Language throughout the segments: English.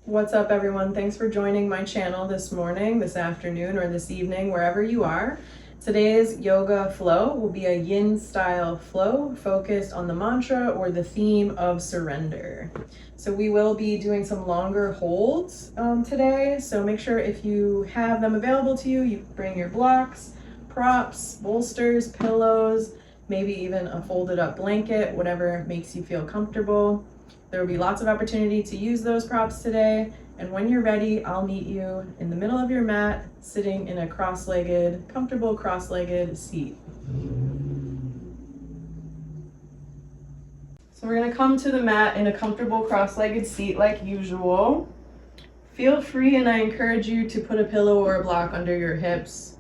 What's up, everyone? Thanks for joining my channel this morning, this afternoon, or this evening, wherever you are. Today's yoga flow will be a yin style flow focused on the mantra or the theme of surrender. So we will be doing some longer holds today. So make sure if you have them available to you, you bring your blocks, props, bolsters, pillows, maybe even a folded up blanket, whatever makes you feel comfortable. There will be lots of opportunity to use those props today, and when you're ready, I'll meet you in the middle of your mat, sitting in a cross-legged, comfortable cross-legged seat. So we're gonna come to the mat in a comfortable cross-legged seat like usual. Feel free, and I encourage you to put a pillow or a block under your hips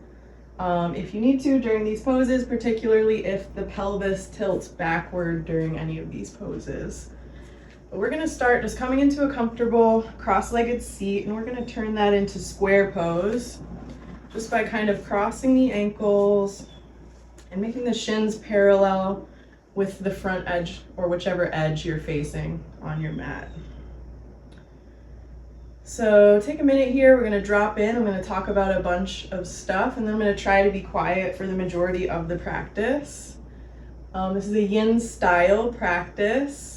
if you need to during these poses, particularly if the pelvis tilts backward during any of these poses. But we're gonna start just coming into a comfortable cross-legged seat, and we're gonna turn that into square pose just by kind of crossing the ankles and making the shins parallel with the front edge or whichever edge you're facing on your mat. So take a minute here, we're gonna drop in, I'm gonna talk about a bunch of stuff, and then I'm gonna try to be quiet for the majority of the practice. This is a yin style practice.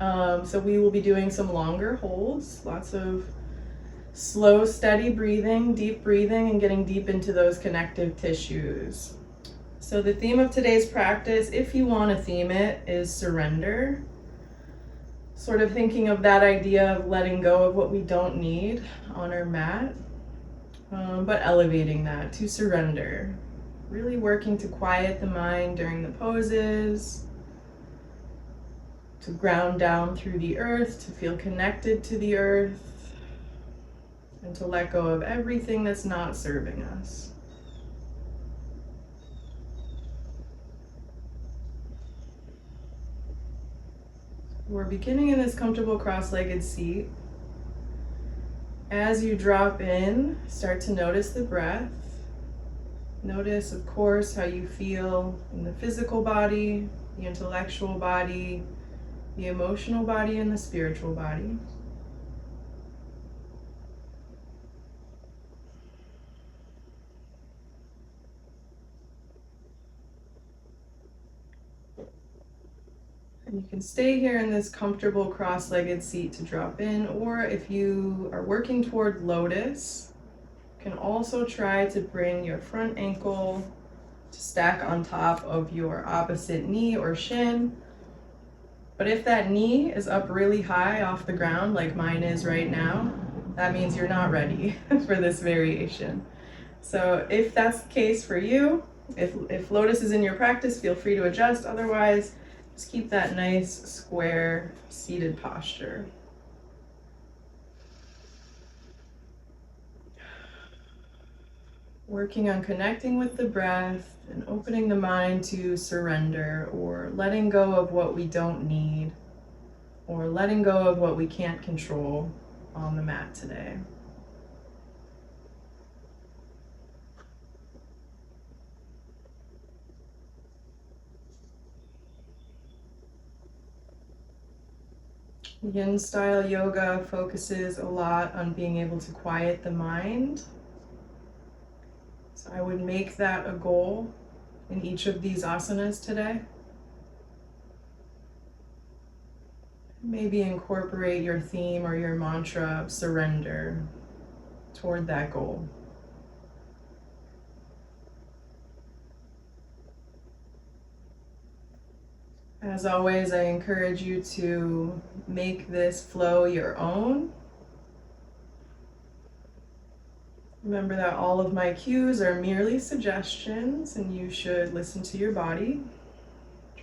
So we will be doing some longer holds, lots of slow, steady breathing, and getting deep into those connective tissues. So the theme of today's practice, if you want to theme it, is surrender. Sort of thinking of that idea of letting go of what we don't need on our mat, but elevating that to surrender. Really working to quiet the mind during the poses, to ground down through the earth, to feel connected to the earth, and to let go of everything that's not serving us. We're beginning in this comfortable cross-legged seat. As you drop in, start to notice the breath. Notice, of course, how you feel in the physical body, the intellectual body, the emotional body, and the spiritual body. And you can stay here in this comfortable cross-legged seat to drop in, or if you are working toward lotus, you can also try to bring your front ankle to stack on top of your opposite knee or shin. But if that knee is up really high off the ground, like mine is right now, that means you're not ready for this variation. So if that's the case for you, if lotus is in your practice, feel free to adjust. Otherwise, just keep that nice square seated posture. Working on connecting with the breath and opening the mind to surrender, or letting go of what we don't need, or letting go of what we can't control on the mat today. Yin style yoga focuses a lot on being able to quiet the mind. So I would make that a goal in each of these asanas today. Maybe incorporate your theme or your mantra of surrender toward that goal. As always, I encourage you to make this flow your own. Remember that all of my cues are merely suggestions, and you should listen to your body.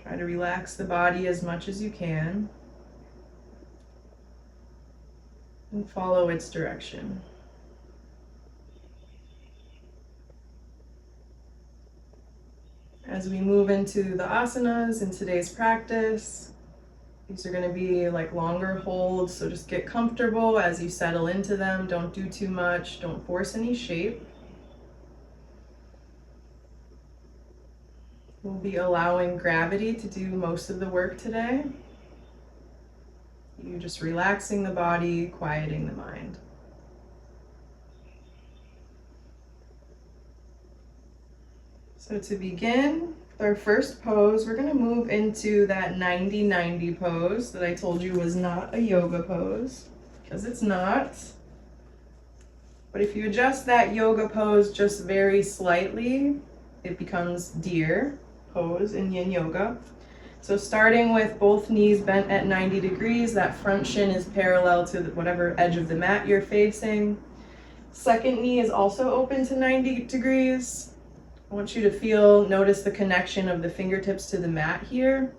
Try to relax the body as much as you can and follow its direction. As we move into the asanas in today's practice, these are going to be like longer holds, so just get comfortable as you settle into them. Don't do too much, don't force any shape. We'll be allowing gravity to do most of the work today. You just relaxing the body, quieting the mind. So to begin with our first pose, we're going to move into that 90-90 pose that I told you was not a yoga pose, because it's not. But if you adjust that yoga pose just very slightly, it becomes deer pose in Yin Yoga. So starting with both knees bent at 90 degrees, that front shin is parallel to whatever edge of the mat you're facing. Second knee is also open to 90 degrees. I want you to notice the connection of the fingertips to the mat here.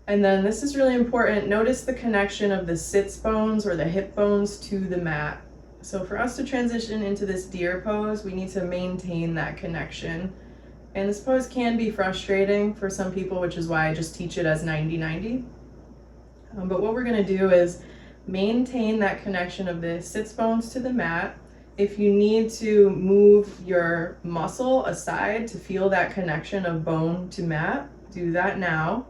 And then this is really important. Notice the connection of the sits bones or the hip bones to the mat. So for us to transition into this deer pose, we need to maintain that connection. And this pose can be frustrating for some people, which is why I just teach it as 90-90. But what we're going to do is maintain that connection of the sits bones to the mat. If you need to move your muscle aside to feel that connection of bone to mat, do that now.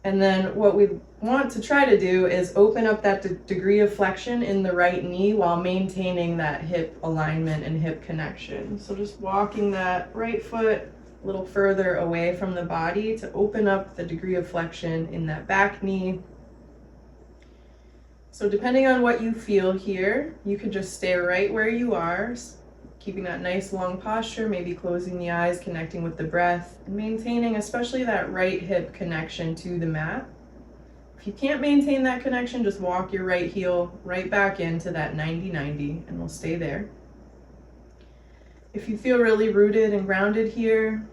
And then what we want to try to do is open up that degree of flexion in the right knee while maintaining that hip alignment and hip connection. So just walking that right foot a little further away from the body to open up the degree of flexion in that back knee. So depending on what you feel here, you could just stay right where you are, keeping that nice long posture, maybe closing the eyes, connecting with the breath, and maintaining especially that right hip connection to the mat. If you can't maintain that connection, just walk your right heel right back into that 90-90 and we'll stay there. If you feel really rooted and grounded here,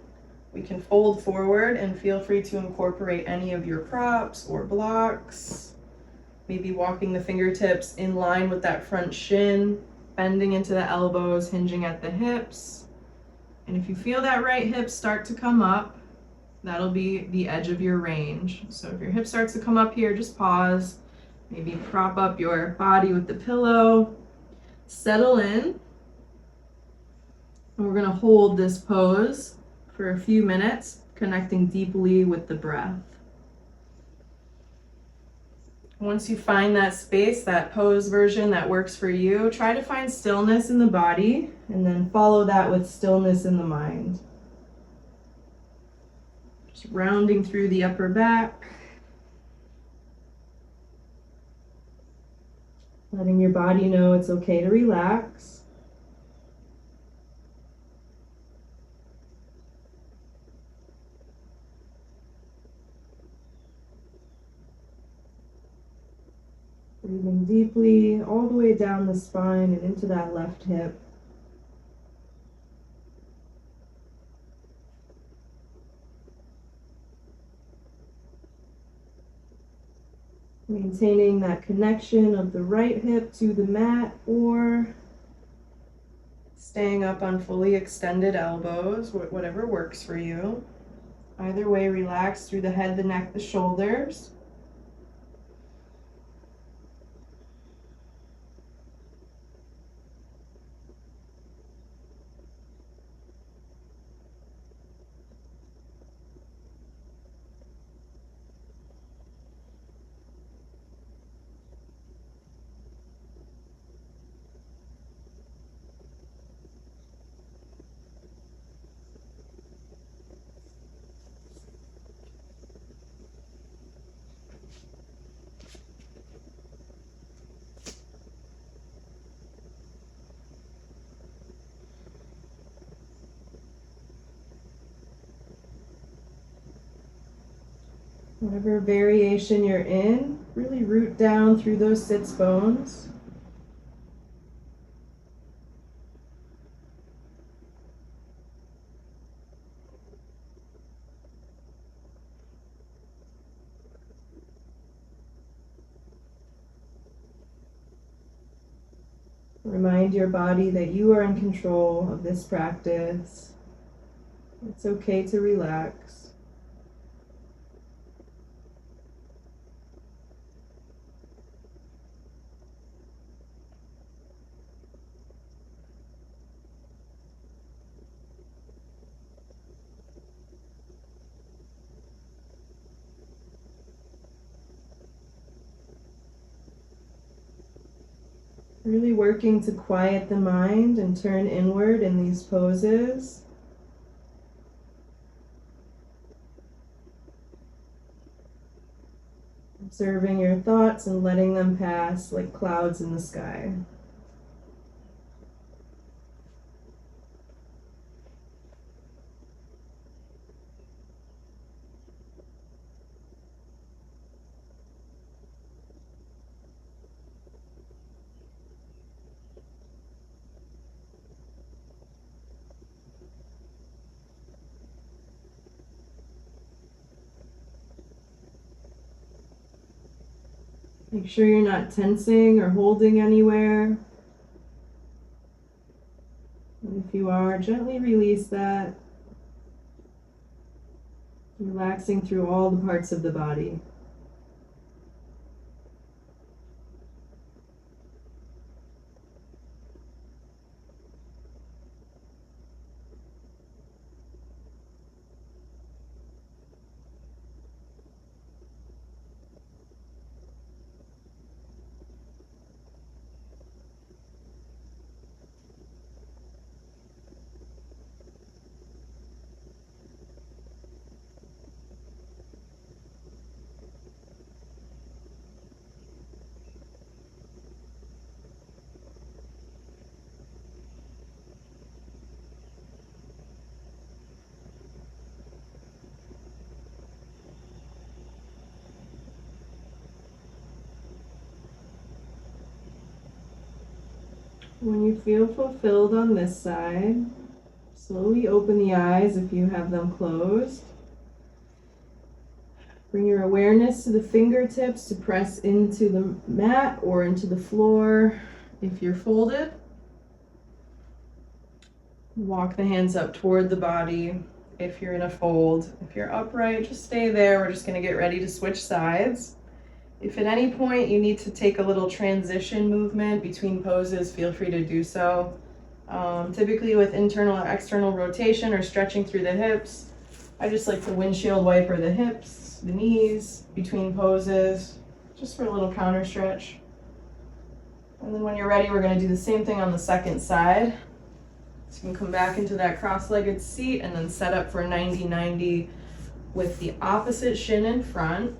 we can fold forward and feel free to incorporate any of your props or blocks. Maybe walking the fingertips in line with that front shin, bending into the elbows, hinging at the hips. And if you feel that right hip start to come up, that'll be the edge of your range. So if your hip starts to come up here, just pause. Maybe prop up your body with the pillow. Settle in. And we're going to hold this pose for a few minutes, connecting deeply with the breath. Once you find that space, that pose version that works for you, try to find stillness in the body and then follow that with stillness in the mind. Just rounding through the upper back. Letting your body know it's okay to relax. Breathing deeply all the way down the spine and into that left hip. Maintaining that connection of the right hip to the mat or staying up on fully extended elbows, whatever works for you. Either way, relax through the head, the neck, the shoulders. Whatever variation you're in, really root down through those sits bones. Remind your body that you are in control of this practice. It's okay to relax. Really working to quiet the mind and turn inward in these poses. Observing your thoughts and letting them pass like clouds in the sky. Make sure you're not tensing or holding anywhere. And if you are, gently release that, relaxing through all the parts of the body. When you feel fulfilled on this side, slowly open the eyes if you have them closed. Bring your awareness to the fingertips to press into the mat or into the floor if you're folded. Walk the hands up toward the body if you're in a fold. If you're upright, just stay there. We're just going to get ready to switch sides. If at any point you need to take a little transition movement between poses, feel free to do so. Typically with internal or external rotation or stretching through the hips, I just like to windshield wiper the hips, the knees, between poses, just for a little counter stretch. And then when you're ready, we're going to do the same thing on the second side. So you can come back into that cross-legged seat and then set up for 90-90 with the opposite shin in front.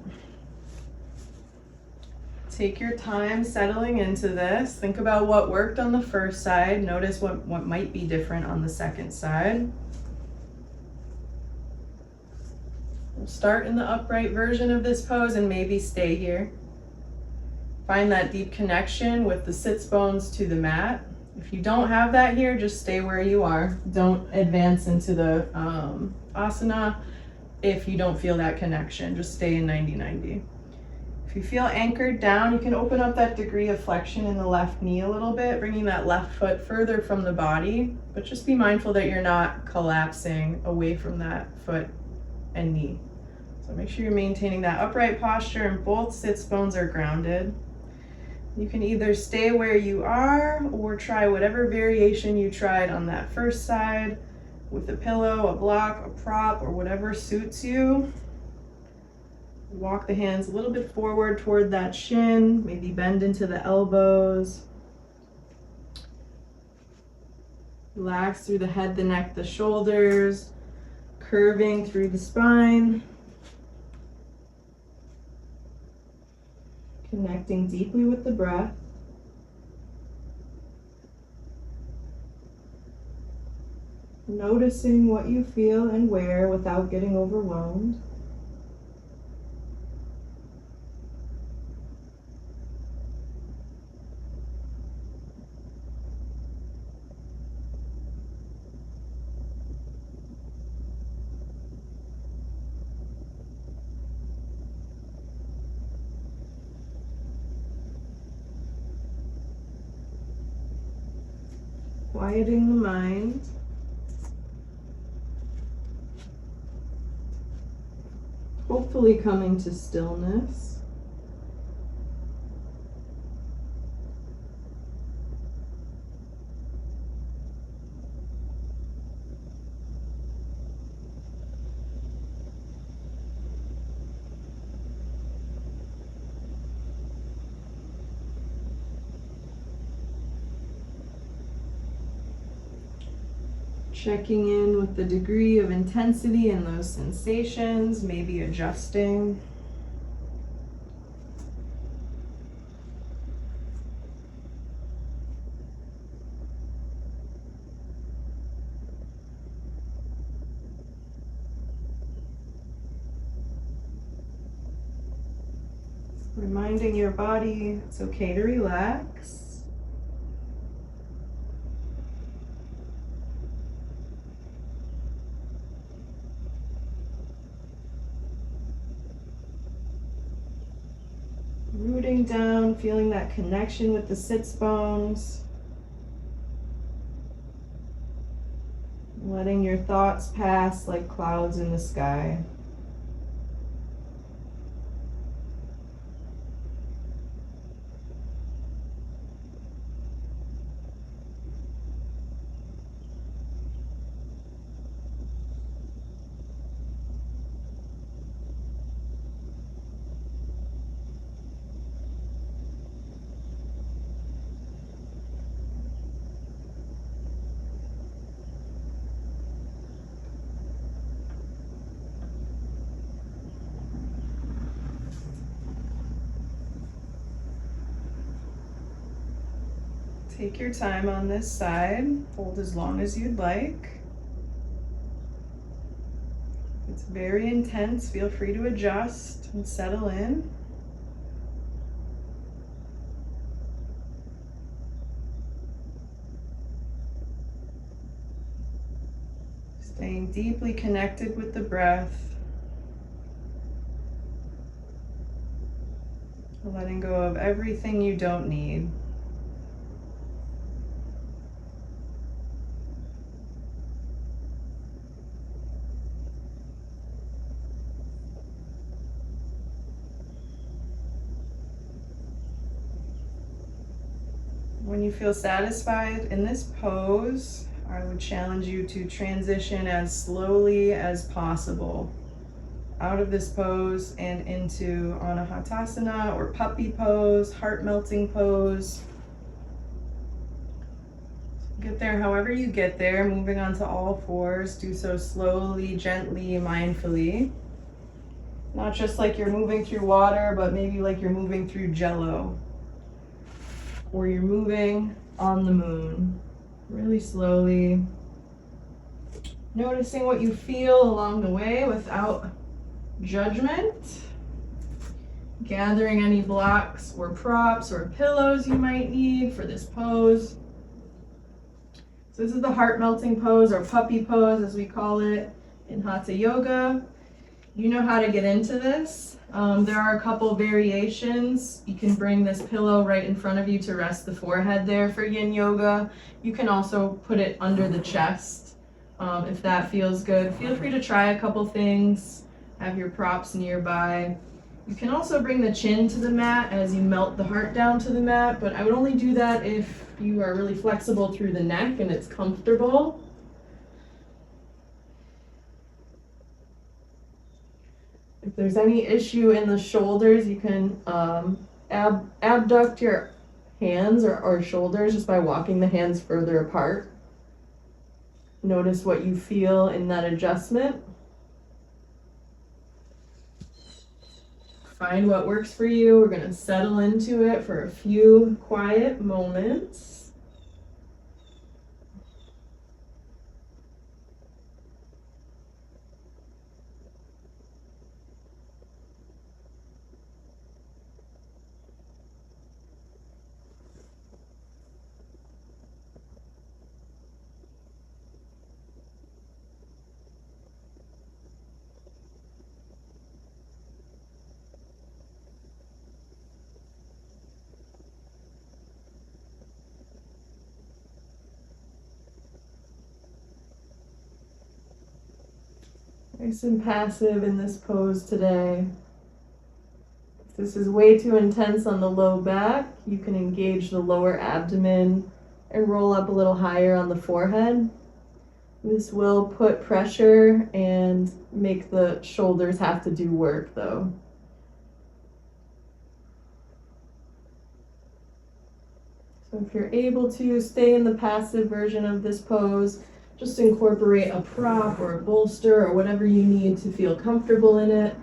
Take your time settling into this. Think about what worked on the first side. Notice what might be different on the second side. We'll start in the upright version of this pose and maybe stay here. Find that deep connection with the sits bones to the mat. If you don't have that here, just stay where you are. Don't advance into the asana if you don't feel that connection. Just stay in 90-90. If you feel anchored down, you can open up that degree of flexion in the left knee a little bit, bringing that left foot further from the body, but just be mindful that you're not collapsing away from that foot and knee. So make sure you're maintaining that upright posture and both sits bones are grounded. You can either stay where you are or try whatever variation you tried on that first side with a pillow, a block, a prop, or whatever suits you. Walk the hands a little bit forward toward that shin, maybe bend into the elbows. Relax through the head, the neck, the shoulders, curving through the spine. Connecting deeply with the breath. Noticing what you feel and where without getting overwhelmed. Quieting the mind. Hopefully coming to stillness. Checking in with the degree of intensity in those sensations, maybe adjusting. Reminding your body it's okay to relax. Rooting down, feeling that connection with the sits bones. Letting your thoughts pass like clouds in the sky. Take your time on this side. Hold as long as you'd like. If it's very intense, feel free to adjust and settle in. Staying deeply connected with the breath. Letting go of everything you don't need. When you feel satisfied in this pose, I would challenge you to transition as slowly as possible out of this pose and into Anahatasana or puppy pose, heart melting pose. Get there however you get there, moving on to all fours. Do so slowly, gently, mindfully. Not just like you're moving through water, but maybe like you're moving through jello. Or you're moving on the moon, really slowly. Noticing what you feel along the way without judgment. Gathering any blocks or props or pillows you might need for this pose. So this is the heart melting pose, or puppy pose as we call it in Hatha Yoga. You know how to get into this. There are a couple variations. You can bring this pillow right in front of you to rest the forehead there for Yin Yoga. You can also put it under the chest if that feels good. Feel free to try a couple things. Have your props nearby. You can also bring the chin to the mat as you melt the heart down to the mat, but I would only do that if you are really flexible through the neck and it's comfortable. If there's any issue in the shoulders, you can abduct your hands or shoulders just by walking the hands further apart. Notice what you feel in that adjustment. Find what works for you. We're going to settle into it for a few quiet moments. Nice and passive in this pose today. If this is way too intense on the low back, you can engage the lower abdomen and roll up a little higher on the forehead. This will put pressure and make the shoulders have to do work though. So if you're able to stay in the passive version of this pose, Just incorporate a prop or a bolster or whatever you need to feel comfortable in it.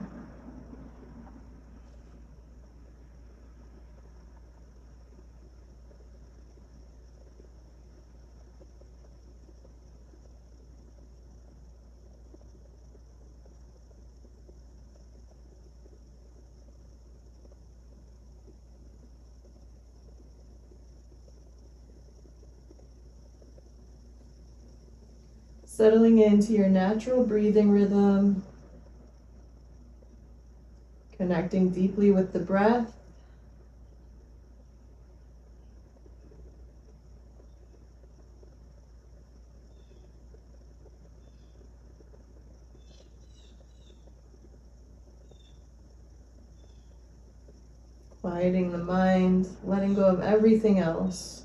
Settling into your natural breathing rhythm, connecting deeply with the breath. Quieting the mind, letting go of everything else.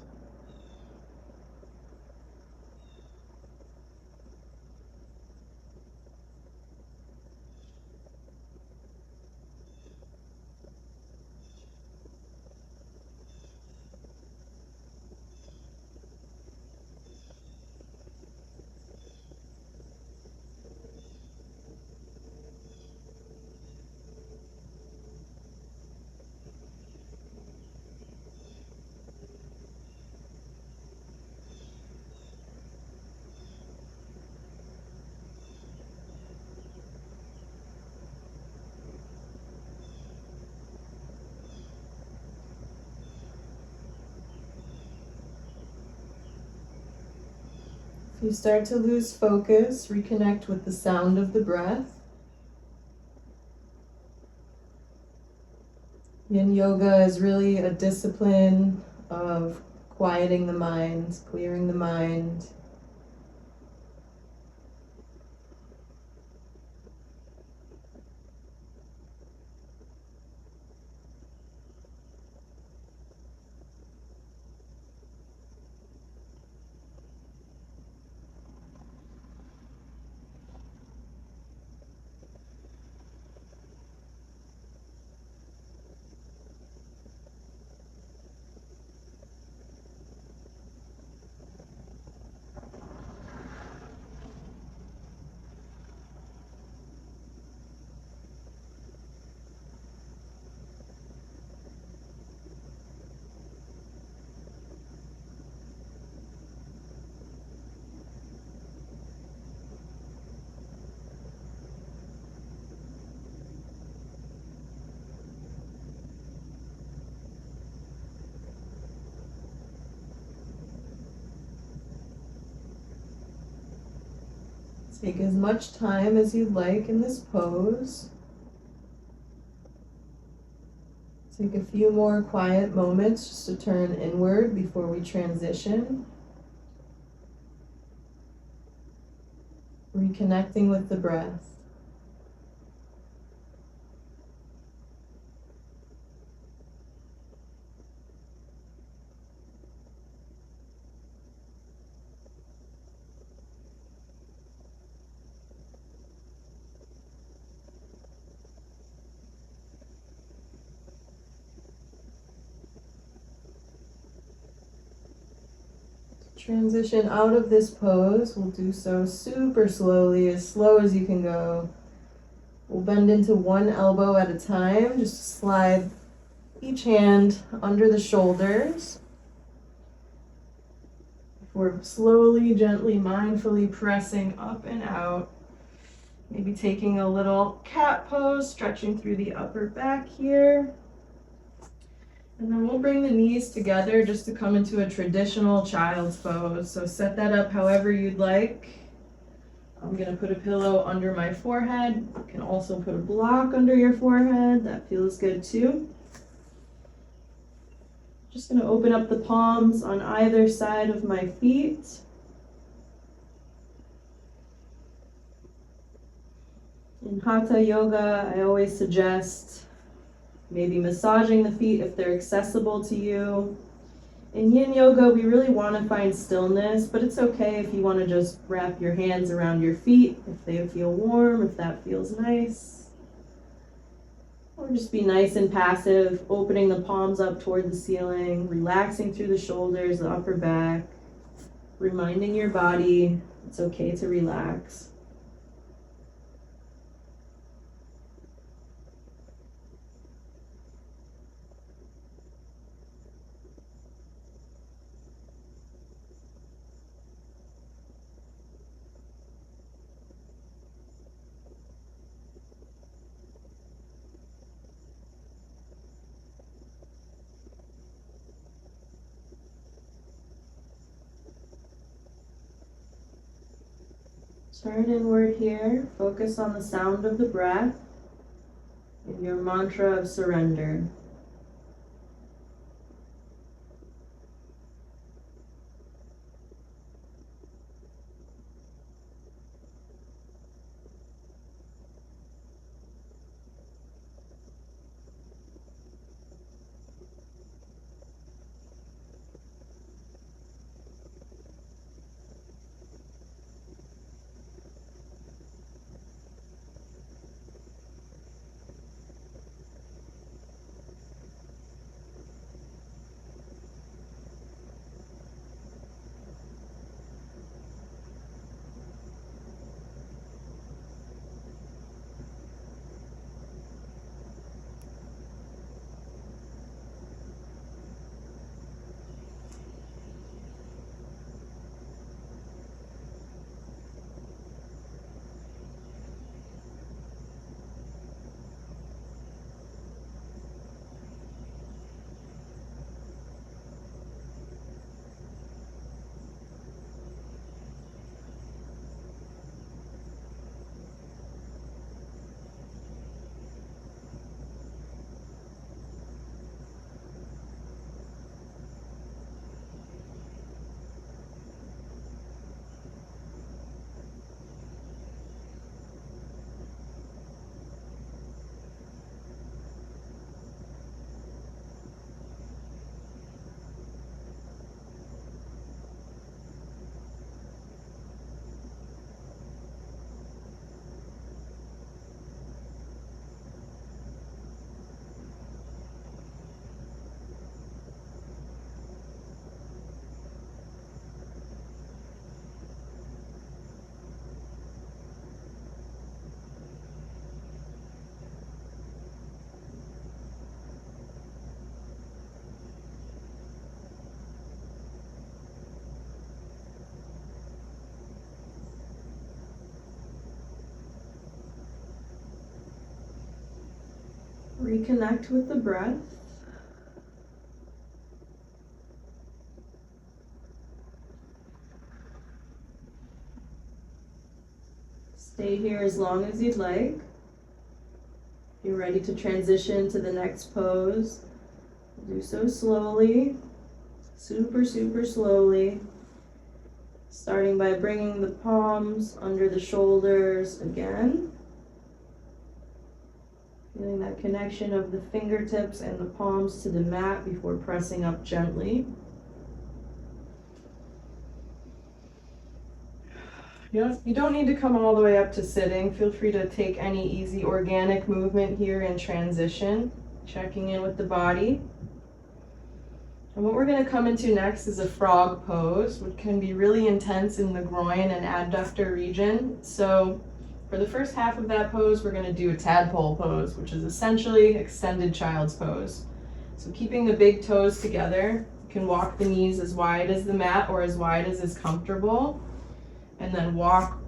If you start to lose focus, reconnect with the sound of the breath. Yin Yoga is really a discipline of quieting the mind, clearing the mind. Take as much time as you'd like in this pose. Take a few more quiet moments just to turn inward before we transition. Reconnecting with the breath. Transition out of this pose. We'll do so super slowly, as slow as you can go. We'll bend into one elbow at a time, just slide each hand under the shoulders. We're slowly, gently, mindfully pressing up and out. Maybe taking a little cat pose, stretching through the upper back here. And then we'll bring the knees together just to come into a traditional child's pose. So set that up however you'd like. I'm going to put a pillow under my forehead. You can also put a block under your forehead. That feels good too. Just going to open up the palms on either side of my feet. In Hatha Yoga, I always suggest maybe massaging the feet if they're accessible to you. In Yin Yoga, we really want to find stillness, but it's okay if you want to just wrap your hands around your feet, if they feel warm, if that feels nice. Or just be nice and passive, opening the palms up toward the ceiling, relaxing through the shoulders, the upper back, reminding your body It's okay to relax. Turn inward here, focus on the sound of the breath and your mantra of surrender. Reconnect with the breath. Stay here as long as you'd like. You're ready to transition to the next pose. Do so slowly, super slowly. Starting by bringing the palms under the shoulders again. Feeling that connection of the fingertips and the palms to the mat before pressing up gently. You don't need to come all the way up to sitting. Feel free to take any easy organic movement here in transition, checking in with the body. And what we're going to come into next is a frog pose, which can be really intense in the groin and adductor region. So for the first half of that pose, we're going to do a tadpole pose, which is essentially extended child's pose. So keeping the big toes together, you can walk the knees as wide as the mat or as wide as is comfortable. And then walk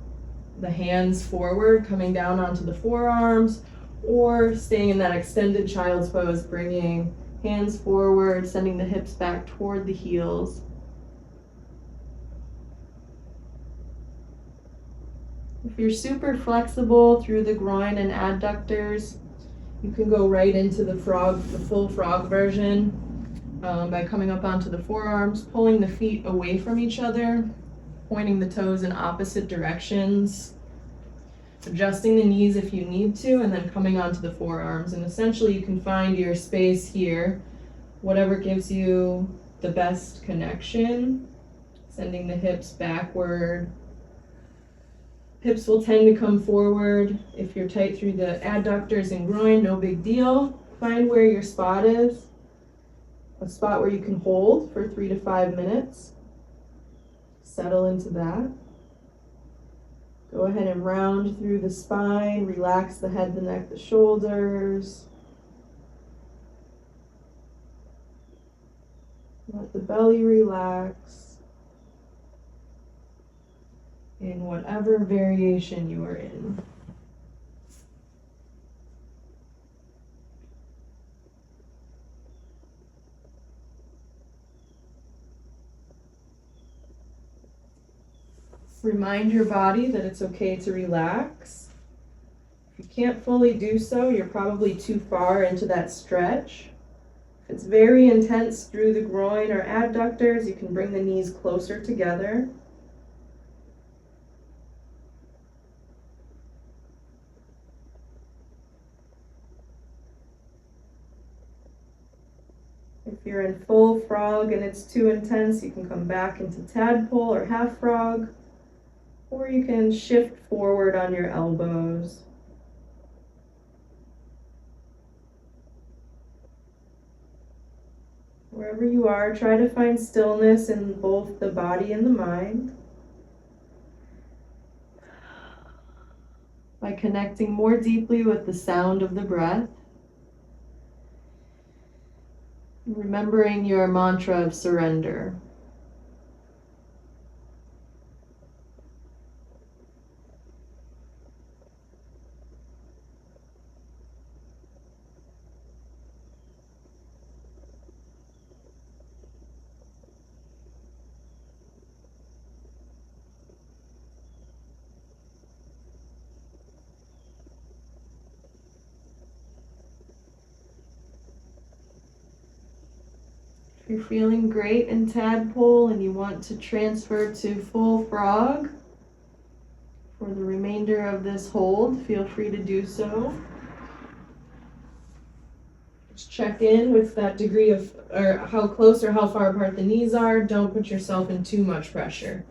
the hands forward, coming down onto the forearms, or staying in that extended child's pose, bringing hands forward, sending the hips back toward the heels. If you're super flexible through the groin and adductors, you can go right into the full frog version by coming up onto the forearms, pulling the feet away from each other, pointing the toes in opposite directions, adjusting the knees if you need to, and then coming onto the forearms. And essentially you can find your space here, whatever gives you the best connection, sending the hips backward. Hips will tend to come forward. If you're tight through the adductors and groin, no big deal. Find where your spot is, a spot where you can hold for 3 to 5 minutes. Settle into that. Go ahead and round through the spine, relax the head, the neck, the shoulders. Let the belly relax in whatever variation you are in. Remind your body that it's okay to relax. If you can't fully do so, you're probably too far into that stretch. If it's very intense through the groin or abductors, you can bring the knees closer together. If you're in full frog and it's too intense, you can come back into tadpole or half frog, or you can shift forward on your elbows. Wherever you are, try to find stillness in both the body and the mind by connecting more deeply with the sound of the breath. Remembering your mantra of surrender. If you're feeling great in tadpole and you want to transfer to full frog for the remainder of this hold, feel free to do so. Just check in with that degree of, or how close or how far apart the knees are. Don't put yourself in too much pressure.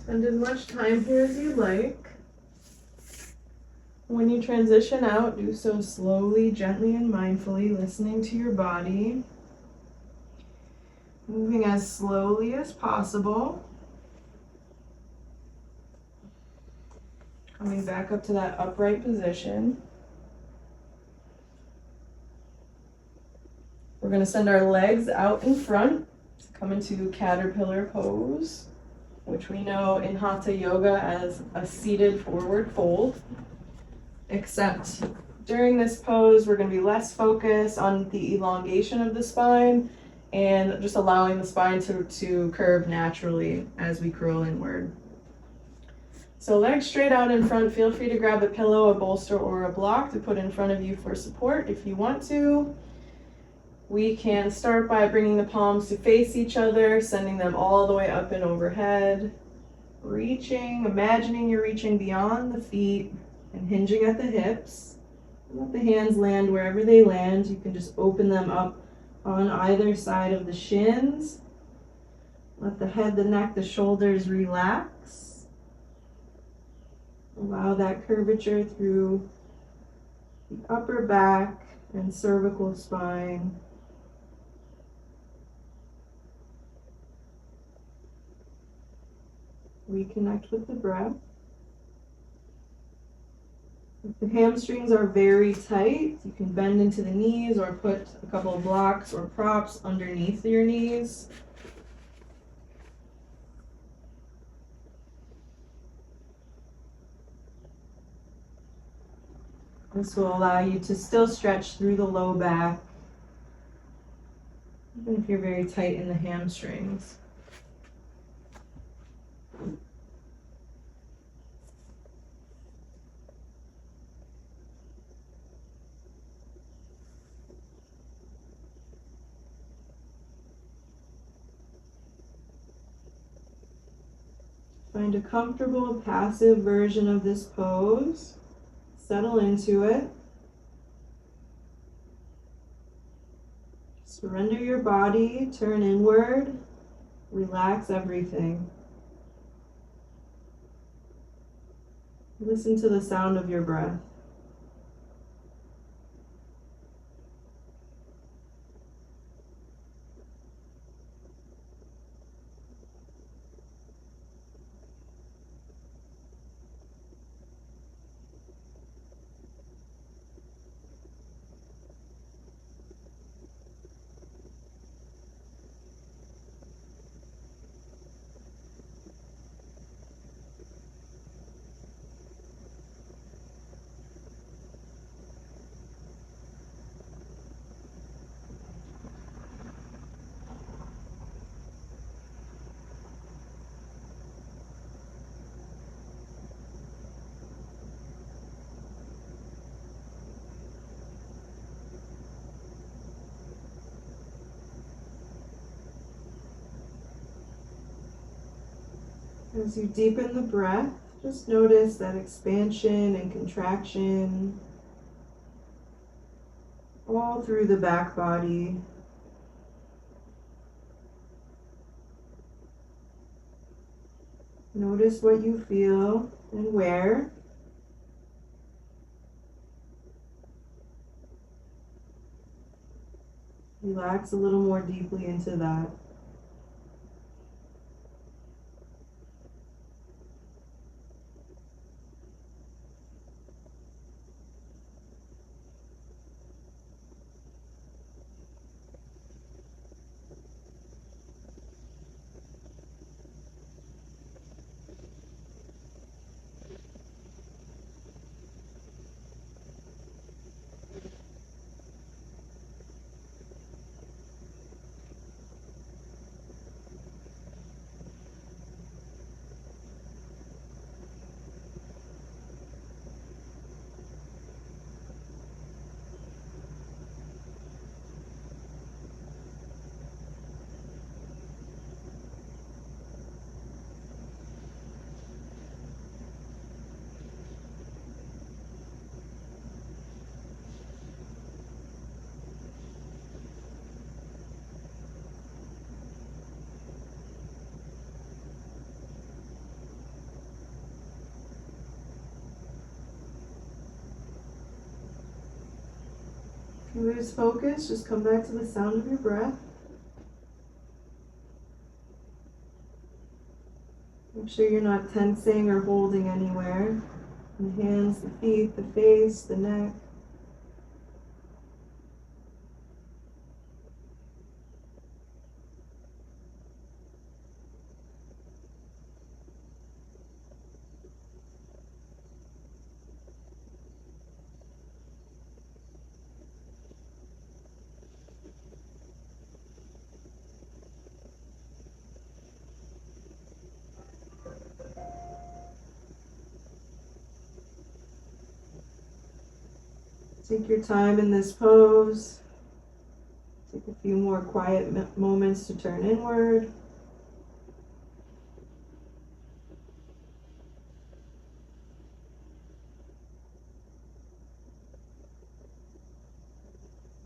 Spend as much time here as you like. When you transition out, do so slowly, gently, and mindfully, listening to your body. Moving as slowly as possible. Coming back up to that upright position. We're going to send our legs out in front to come into caterpillar pose, which we know in Hatha Yoga as a seated forward fold. Except during this pose, we're going to be less focused on the elongation of the spine and just allowing the spine to curve naturally as we curl inward. So legs straight out in front. Feel free to grab a pillow, a bolster, or a block to put in front of you for support if you want to. We can start by bringing the palms to face each other, sending them all the way up and overhead. Reaching, imagining you're reaching beyond the feet and hinging at the hips. Let the hands land wherever they land. You can just open them up on either side of the shins. Let the head, the neck, the shoulders relax. Allow that curvature through the upper back and cervical spine. Reconnect with the breath. If the hamstrings are very tight, you can bend into the knees or put a couple of blocks or props underneath your knees. This will allow you to still stretch through the low back, even if you're very tight in the hamstrings. Find a comfortable, passive version of this pose. Settle into it. Surrender your body, turn inward, relax everything. Listen to the sound of your breath. As you deepen the breath, just notice that expansion and contraction all through the back body. Notice what you feel and where. Relax a little more deeply into that. If you lose focus, just come back to the sound of your breath. Make sure you're not tensing or holding anywhere. The hands, the feet, the face, the neck. Take your time in this pose. Take a few more quiet moments to turn inward.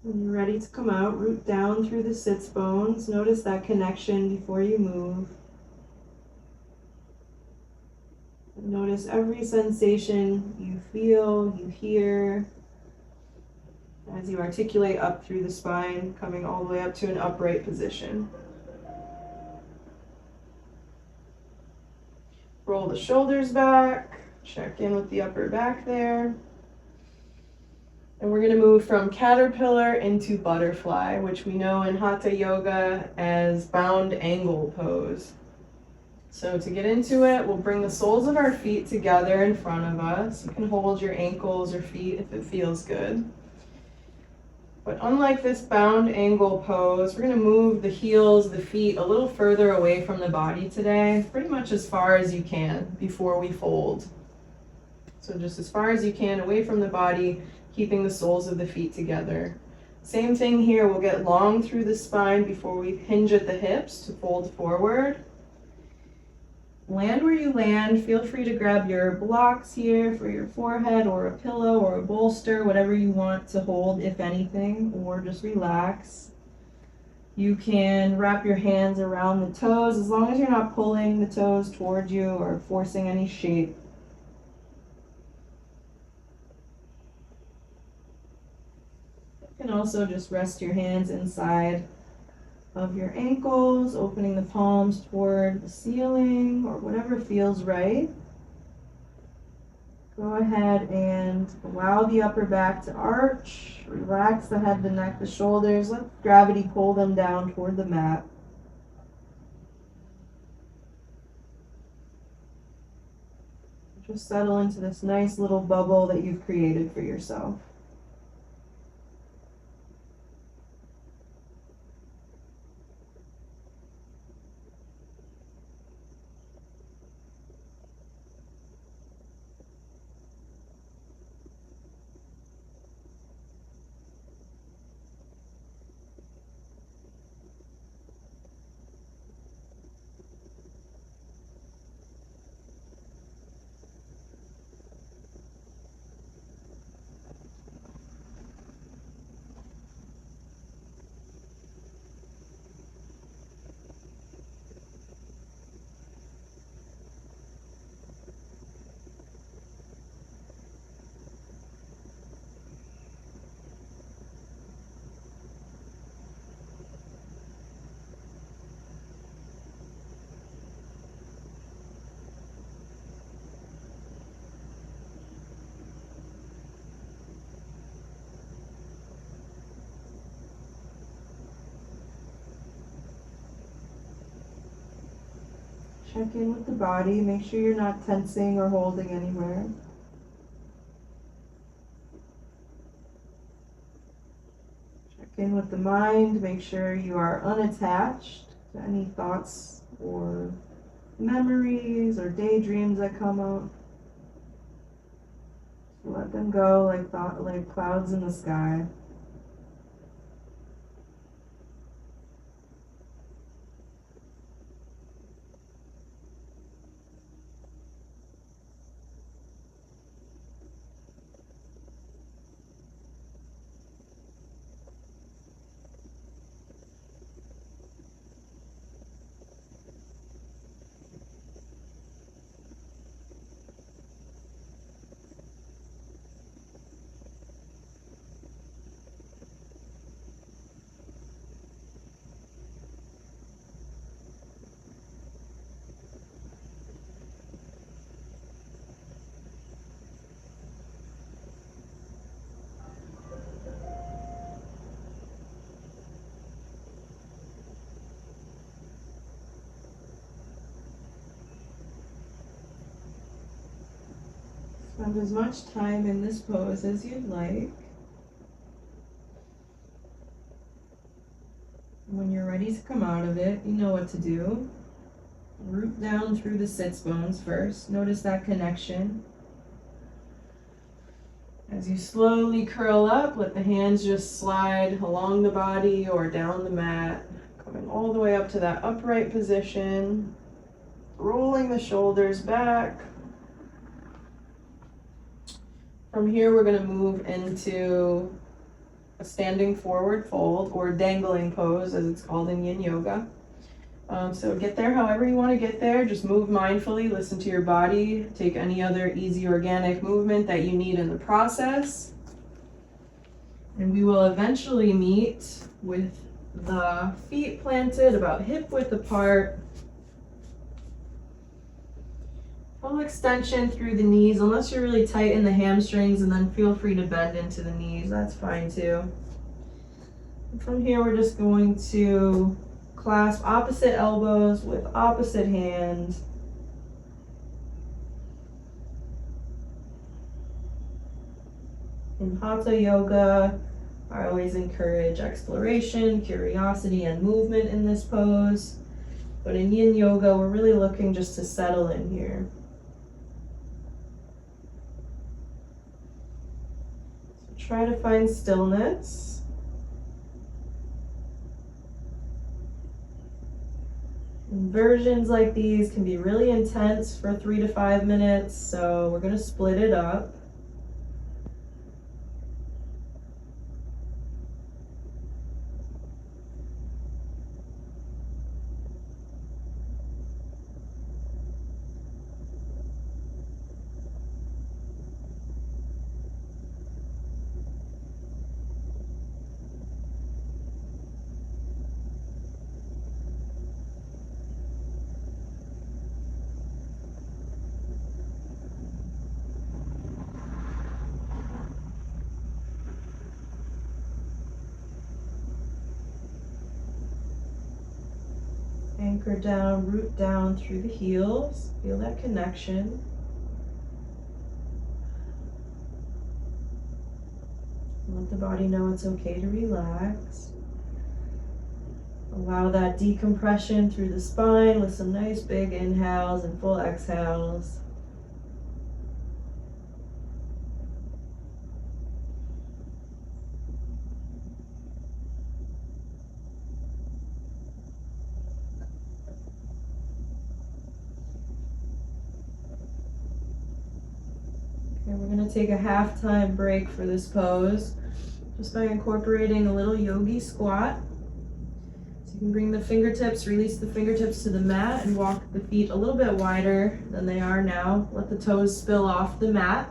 When you're ready to come out, root down through the sits bones. Notice that connection before you move. And notice every sensation you feel, you hear, as you articulate up through the spine, coming all the way up to an upright position. Roll the shoulders back, check in with the upper back there. And we're going to move from caterpillar into butterfly, which we know in Hatha Yoga as bound angle pose. So to get into it, we'll bring the soles of our feet together in front of us. You can hold your ankles or feet if it feels good. But unlike this bound angle pose, we're going to move the heels of the feet a little further away from the body today, pretty much as far as you can before we fold. So just as far as you can away from the body, keeping the soles of the feet together. Same thing here, we'll get long through the spine before we hinge at the hips to fold forward. Land where you land. Feel free to grab your blocks here for your forehead or a pillow or a bolster, whatever you want to hold, if anything, or just relax. You can wrap your hands around the toes as long as you're not pulling the toes towards you or forcing any shape. You can also just rest your hands inside of your ankles, opening the palms toward the ceiling or whatever feels right. Go ahead and allow the upper back to arch. Relax the head, the neck, the shoulders. Let gravity pull them down toward the mat. Just settle into this nice little bubble that you've created for yourself. Check in with the body. Make sure you're not tensing or holding anywhere. Check in with the mind. Make sure you are unattached to any thoughts or memories or daydreams that come up. Let them go like clouds in the sky. Spend as much time in this pose as you'd like. When you're ready to come out of it, you know what to do. Root down through the sits bones first. Notice that connection. As you slowly curl up, let the hands just slide along the body or down the mat, coming all the way up to that upright position, rolling the shoulders back. From here, we're going to move into a standing forward fold or dangling pose, as it's called in Yin Yoga. So get there however you want to get there. Just move mindfully, listen to your body, take any other easy organic movement that you need in the process. And we will eventually meet with the feet planted about hip width apart. Full extension through the knees, unless you're really tight in the hamstrings, and then feel free to bend into the knees, that's fine too. And from here, we're just going to clasp opposite elbows with opposite hands. In Hatha Yoga, I always encourage exploration, curiosity, and movement in this pose. But in Yin Yoga, we're really looking just to settle in here. So try to find stillness. Inversions like these can be really intense for 3 to 5 minutes, so we're going to split it up. Anchor down, root down through the heels. Feel that connection. Let the body know it's okay to relax. Allow that decompression through the spine with some nice big inhales and full exhales. And we're going to take a half-time break for this pose, just by incorporating a little yogi squat. So you can bring the fingertips, release the fingertips to the mat, and walk the feet a little bit wider than they are now. Let the toes spill off the mat.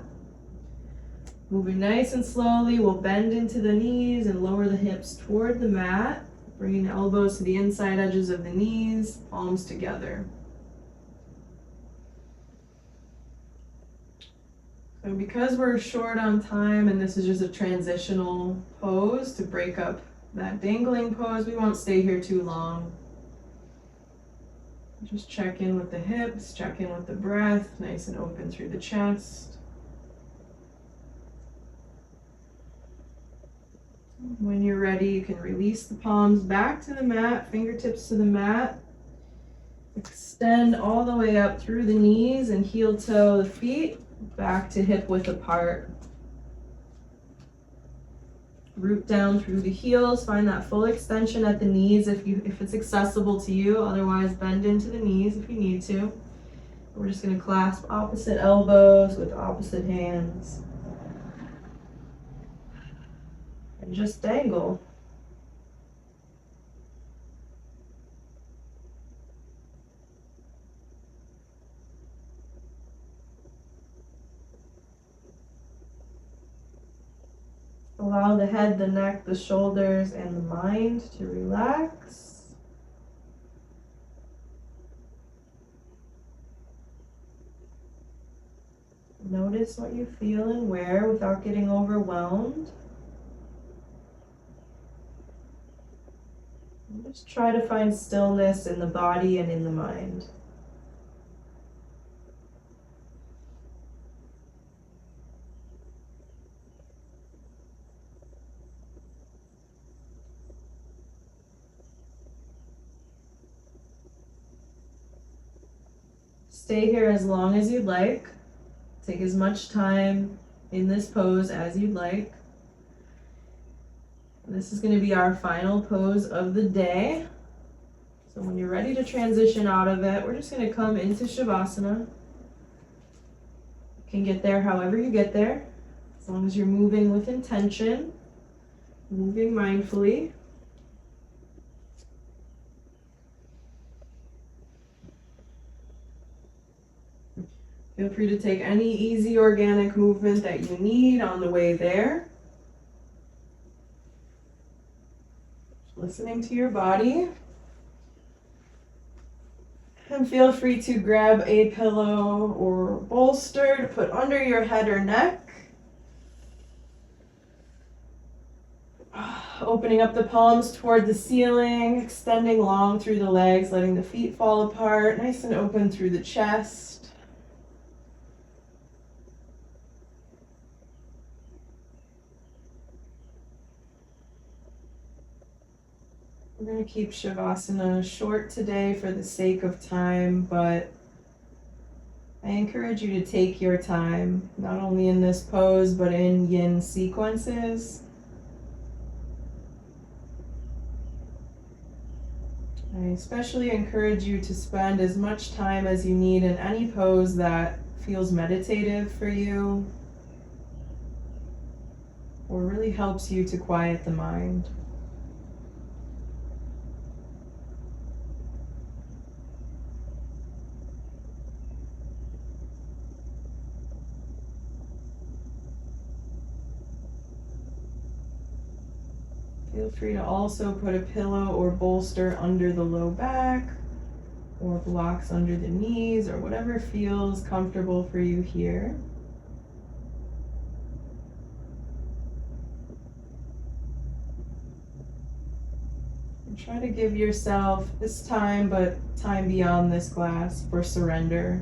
Moving nice and slowly, we'll bend into the knees and lower the hips toward the mat, bringing the elbows to the inside edges of the knees, palms together. So because we're short on time and this is just a transitional pose to break up that dangling pose, we won't stay here too long. Just check in with the hips, check in with the breath, nice and open through the chest. When you're ready, you can release the palms back to the mat, fingertips to the mat. Extend all the way up through the knees and heel toe the feet back to hip width apart. Root down through the heels, find that full extension at the knees if it's accessible to you, otherwise bend into the knees if you need to. We're just going to clasp opposite elbows with opposite hands. And just dangle. Allow the head, the neck, the shoulders, and the mind to relax. Notice what you feel and where without getting overwhelmed. And just try to find stillness in the body and in the mind. Stay here as long as you'd like. Take as much time in this pose as you'd like. This is going to be our final pose of the day. So when you're ready to transition out of it, we're just going to come into Shavasana. You can get there however you get there, as long as you're moving with intention, moving mindfully. Feel free to take any easy organic movement that you need on the way there. Listening to your body. And feel free to grab a pillow or bolster to put under your head or neck. Opening up the palms toward the ceiling, extending long through the legs, letting the feet fall apart, nice and open through the chest. We're going to keep Shavasana short today for the sake of time, but I encourage you to take your time, not only in this pose, but in yin sequences. I especially encourage you to spend as much time as you need in any pose that feels meditative for you or really helps you to quiet the mind. Feel free to also put a pillow or bolster under the low back or blocks under the knees or whatever feels comfortable for you here. And try to give yourself this time, but time beyond this class, for surrender.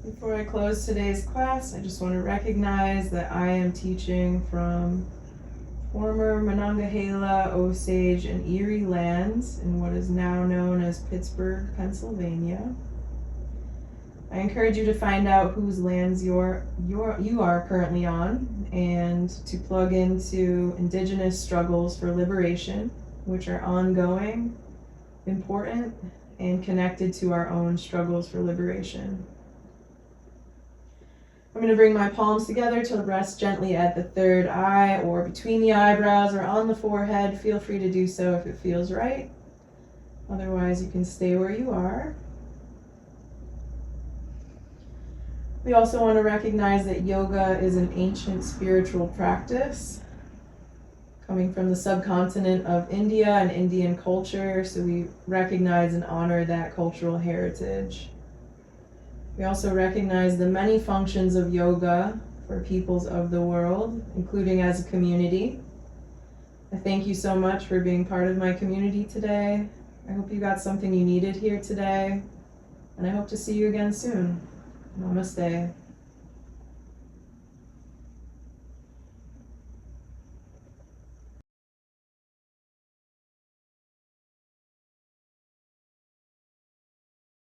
Before I close today's class, I just want to recognize that I am teaching from former Monongahela, Osage, and Erie lands in what is now known as Pittsburgh, Pennsylvania. I encourage you to find out whose lands you are currently on and to plug into Indigenous struggles for liberation, which are ongoing, important, and connected to our own struggles for liberation. I'm going to bring my palms together to rest gently at the third eye or between the eyebrows or on the forehead. Feel free to do so if it feels right. Otherwise, you can stay where you are. We also want to recognize that yoga is an ancient spiritual practice coming from the subcontinent of India and Indian culture, so we recognize and honor that cultural heritage. We also recognize the many functions of yoga for peoples of the world, including as a community. I thank you so much for being part of my community today. I hope you got something you needed here today, and I hope to see you again soon. Namaste.